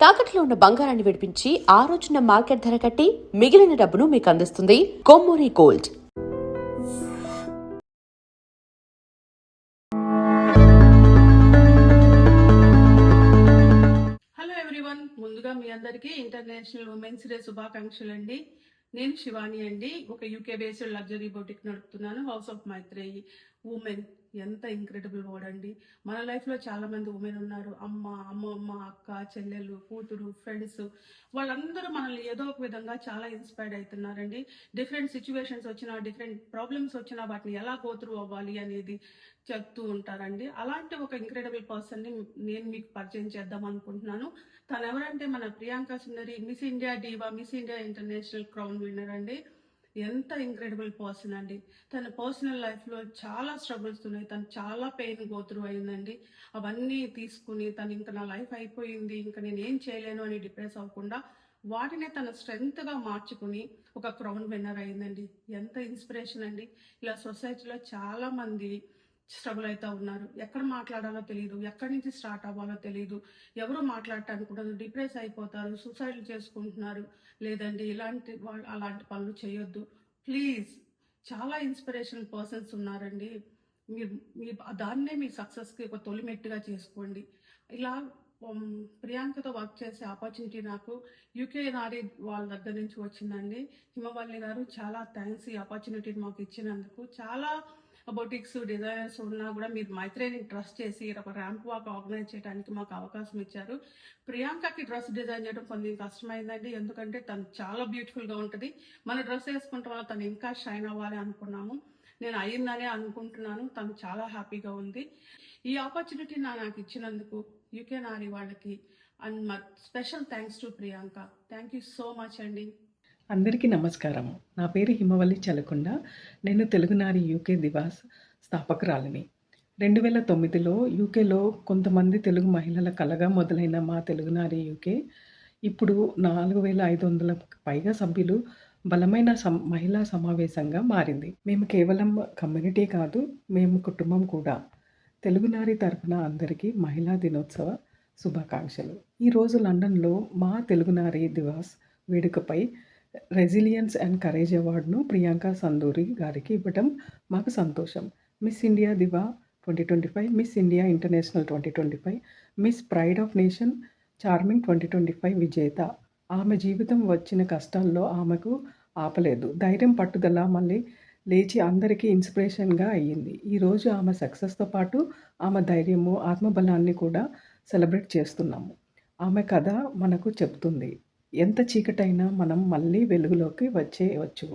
తాకట్లో ఉన్న బంగారాన్ని విడిపించి ఆ రోజున మార్కెట్ ధర కట్టి మిగిలిన డబ్బును మీకు అందిస్తుంది కొమ్మూరి గోల్డ్. హలో ఎవ్రీవన్, ముందుగా మీ అందరికీ ఇంటర్నేషనల్ ఉమెన్స్ డే శుభాకాంక్షలు అండి. నేను శివాని అండి. ఒక యూకే బేస్డ్ లగ్జరీ బొటిక్ నడుపుతున్నాను, హౌస్ ఆఫ్ మైత్రేయి. ఉమెన్ ఎంత ఇంక్రెడిబుల్ వర్డ్ అండి. మన లైఫ్లో చాలా మంది ఉమెన్ ఉన్నారు. అమ్మమ్మ, అక్క, చెల్లెలు, కూతురు, ఫ్రెండ్స్, వాళ్ళందరూ మనల్ని ఏదో ఒక విధంగా చాలా ఇన్స్పైర్డ్ అవుతున్నారండి. డిఫరెంట్ సిచ్యువేషన్స్ వచ్చినా, డిఫరెంట్ ప్రాబ్లమ్స్ వచ్చినా వాటిని ఎలా గోత్రూ అవ్వాలి అనేది చెప్తూ ఉంటారండి. అలాంటి ఒక ఇంక్రెడిబుల్ పర్సన్ని నేను మీకు పరిచయం చేద్దాం అనుకుంటున్నాను. తను ఎవరంటే మన Priyanka Sundari, miss India diva, miss India international crown winner అండి. ఎంత ఇంక్రెడిబుల్ పర్సన్ అండి. తన పర్సనల్ లైఫ్లో చాలా స్ట్రగుల్స్ ఉన్నాయి. తను చాలా పెయిన్ గోత్రూ అయిందండి. అవన్నీ తీసుకుని తను ఇంకా నా లైఫ్ అయిపోయింది, ఇంకా నేను ఏం చేయలేను అని డిప్రెస్ అవ్వకుండా వాటినే తన స్ట్రెంగ్త్గా మార్చుకుని ఒక క్రౌన్ విన్నర్ అయిందండి. ఎంత ఇన్స్పిరేషన్ అండి. ఇలా సొసైటీలో చాలా మంది స్ట్రగుల్ అవుతూ ఉన్నారు. ఎక్కడ మాట్లాడాలో తెలియదు, ఎక్కడి నుంచి స్టార్ట్ అవ్వాలో తెలియదు, ఎవరు మాట్లాడటానికి కూడా డిప్రెస్ అయిపోతారు, సూసైడ్లు చేసుకుంటున్నారు. లేదండి, అలాంటి పనులు చేయొద్దు ప్లీజ్. చాలా ఇన్స్పిరేషనల్ పర్సన్స్ ఉన్నారండి. మీరు మీ దాన్నే మీ సక్సెస్కి ఒక తొలిమెట్టుగా చేసుకోండి. ఇలా ప్రియాంకతో వర్క్ చేసే ఆపర్చునిటీ నాకు యూకే నారీ వాళ్ళ దగ్గర నుంచి వచ్చిందండి. హిమవల్లి గారు చాలా థ్యాంక్స్ ఈ ఆపర్చునిటీని మాకు ఇచ్చినందుకు. చాలా బొటిక్స్ డిజైనర్స్ ఉన్నా కూడా మీరు మైత్రేని ట్రస్ట్ చేసి ఒక ర్యాంప్ వాక్ ఆర్గనైజ్ చేయడానికి మాకు అవకాశం ఇచ్చారు. ప్రియాంకకి డ్రెస్ డిజైన్ చేయడం కొంచెం కష్టమైందండి, ఎందుకంటే తను చాలా బ్యూటిఫుల్గా ఉంటుంది. మన డ్రెస్ వేసుకుంటాం వల్ల తను ఇంకా షైన్ అవ్వాలి అనుకున్నాము. నేను అయ్యిందనే అనుకుంటున్నాను. తను చాలా హ్యాపీగా ఉంది. ఈ ఆపర్చునిటీ నాకు ఇచ్చినందుకు యూకే నారీ వాళ్ళకి and special thanks to Priyanka. Thank you so much అండి. అందరికీ నమస్కారం. నా పేరు హిమవల్లి చలకొండ. నేను తెలుగునారి యూకే దివాస్ స్థాపకురాలిని. 2009లో యూకేలో కొంతమంది తెలుగు మహిళల కలగా మొదలైన మా తెలుగునారి యూకే ఇప్పుడు 4500కు పైగా సభ్యులు బలమైన మహిళా సమావేశంగా మారింది. మేము కేవలం కమ్యూనిటీ కాదు, మేము కుటుంబం కూడా. తెలుగునారి తరపున అందరికీ మహిళా దినోత్సవ శుభాకాంక్షలు. ఈరోజు లండన్లో మా తెలుగునారి దివాస్ వేడుకపై రెసిలియన్స్ అండ్ కరేజ్ అవార్డును ప్రియాంక సందూరి గారికి ఇవ్వడం మాకు సంతోషం. Miss India diva 2025, miss India international 2025, miss pride of nation charming 2025 విజేత. ఆమె జీవితం వచ్చిన కష్టాల్లో ఆమెకు ఆపలేదు. ధైర్యం, పట్టుదల మళ్ళీ లేచి అందరికీ ఇన్స్పిరేషన్గా అయ్యింది. ఈరోజు ఆమె సక్సెస్తో పాటు ఆమె ధైర్యము, ఆత్మబలాన్ని కూడా సెలబ్రేట్ చేస్తున్నాము. ఆమె కథ మనకు చెప్తుంది, ఎంత చీకటైనా మనం మళ్ళీ వెలుగులోకి వచ్చేయవచ్చు.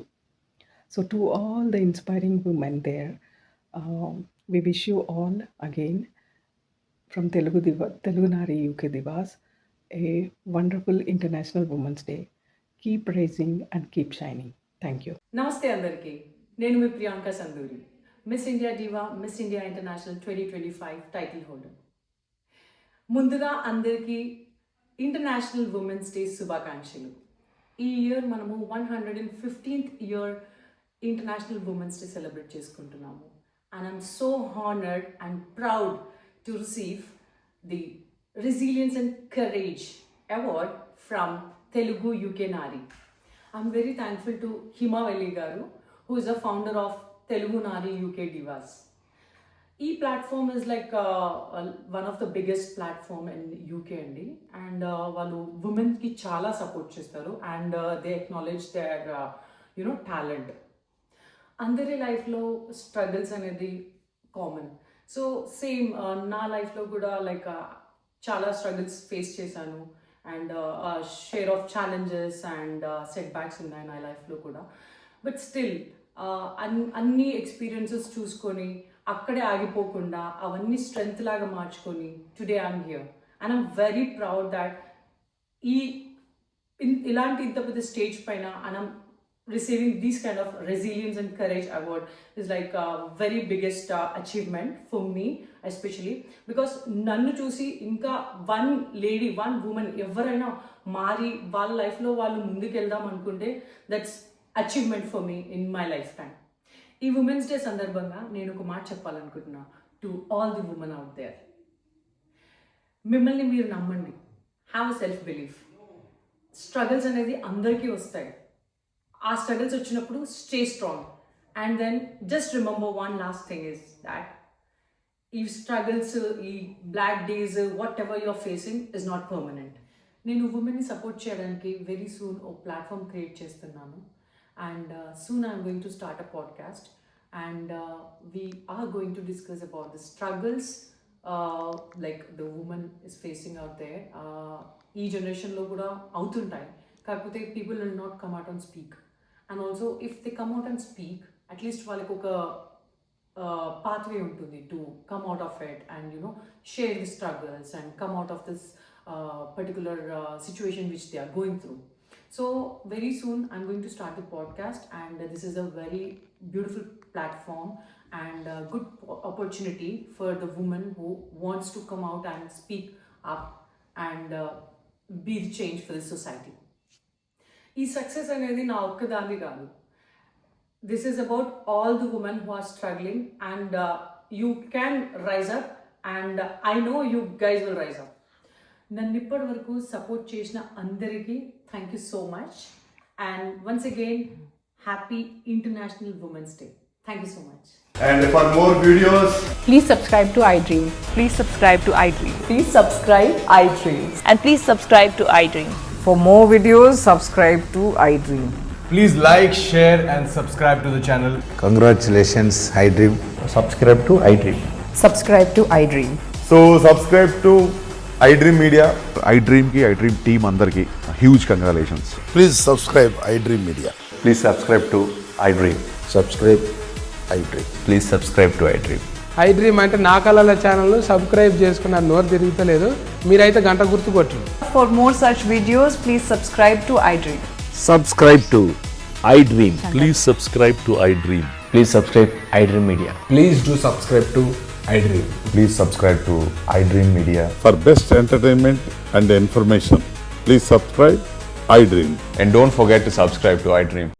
So to all the inspiring women there, we wish you all again from Telugu Nari UK divas a wonderful international women's day. Keep rising and keep shining. Thank you. నమస్తే అందరికీ. నేను మీ Priyanka Sanduri, miss India diva, miss India international 2025 title holder. ముందుగా అందరికీ international women's day శుభాకాంక్షలు. ఈ year మనము 115th year international women's day celebrate చేసుకుంటున్నాము. And I'm so honoured and proud to receive the resilience and courage award from Telugu UK Nari. I'm very thankful to Himavali Garu, who is a founder of Telugu Nari UK Divas. E-platform is like one of the biggest platform in UK andi, and వాళ్ళు women ki chala support చేస్తారు, and they acknowledge their talent. అందరి లైఫ్లో struggles అనేది common. So same నా లైఫ్లో కూడా like చాలా struggles face చేశాను, and share of challenges and set backs ఉన్నాయి నా లైఫ్లో కూడా. బట్ స్టిల్ అన్ని ఎక్స్పీరియన్సెస్ చూసుకొని అక్కడే ఆగిపోకుండా అవన్నీ స్ట్రెంగ్త్ లాగా మార్చుకొని today I'm here and I'm very proud that ఇలాంటి ఇంత పెద్ద స్టేజ్ పైన and I'm receiving these kind of resilience and courage award is like a very biggest achievement for me, especially because nannu chusi inka one lady, one woman evaraina mari vaalla life lo vallu munduku veldam anukunte, that's achievement for me in my lifetime. Ee women's day sandarbhanga nenu oka మాట చెప్పాలనుకుంటున్నా to all the women out there. మిమ్మల్ని మీరు నమ్మండి, have a self belief. Struggles అనేది అందరికీ వస్తాయి. ఆ struggles వచ్చినప్పుడు stay strong. And then just remember one last thing is that ఈ స్ట్రగుల్స్, ఈ black days, whatever you're facing is not permanent. నేను ఉమెన్ని సపోర్ట్ చేయడానికి వెరీ సూన్ ఓ ప్లాట్ఫామ్ క్రియేట్ చేస్తున్నాను. And soon I'm going to start a podcast. And we are going to discuss about the struggles like the woman is facing out there. Ee generation lo kuda avutuntayi, kakapothe people will not come out and speak. And also if they come out and speak, at least valaku oka pathway untundi to come out of it and share the struggles and come out of this particular situation which they are going through. So very soon I'm going to start the podcast, and this is a very beautiful platform and a good opportunity for the woman who wants to come out and speak up and be the change for the society. Ee success anedi na okkadandi kaadu. This is about all the women who are struggling, and you can rise up, and I know you guys will rise up. నన్ను ఇప్పటి వరకు support చేసిన అందరికీ thank you so much. And once again happy international women's day. Thank you so much. And for more videos, Please subscribe to iDream. Please subscribe to iDream. Please subscribe iDream. And please subscribe to iDream. For more videos, subscribe to iDream. please like, share and subscribe to the channel. Congratulations, iDream. Subscribe to iDream. Subscribe to iDream. So subscribe to iDream Media. iDream ki iDream team andarki huge congratulations. Please subscribe iDream Media. Please subscribe to iDream. Subscribe iDream. Please subscribe to iDream. iDream అంటే నా కళల channel subscribe చేసుకున్న నోరు తిరుగుతలేదు, మీరైతే గంట గుర్తు కొట్టండి. For more such videos, please subscribe to iDream. Subscribe to iDream. Please subscribe to iDream. Please subscribe iDream Media. Please do subscribe to iDream. Please subscribe to iDream Media. For best entertainment and information, please subscribe iDream. And don't forget to subscribe to iDream.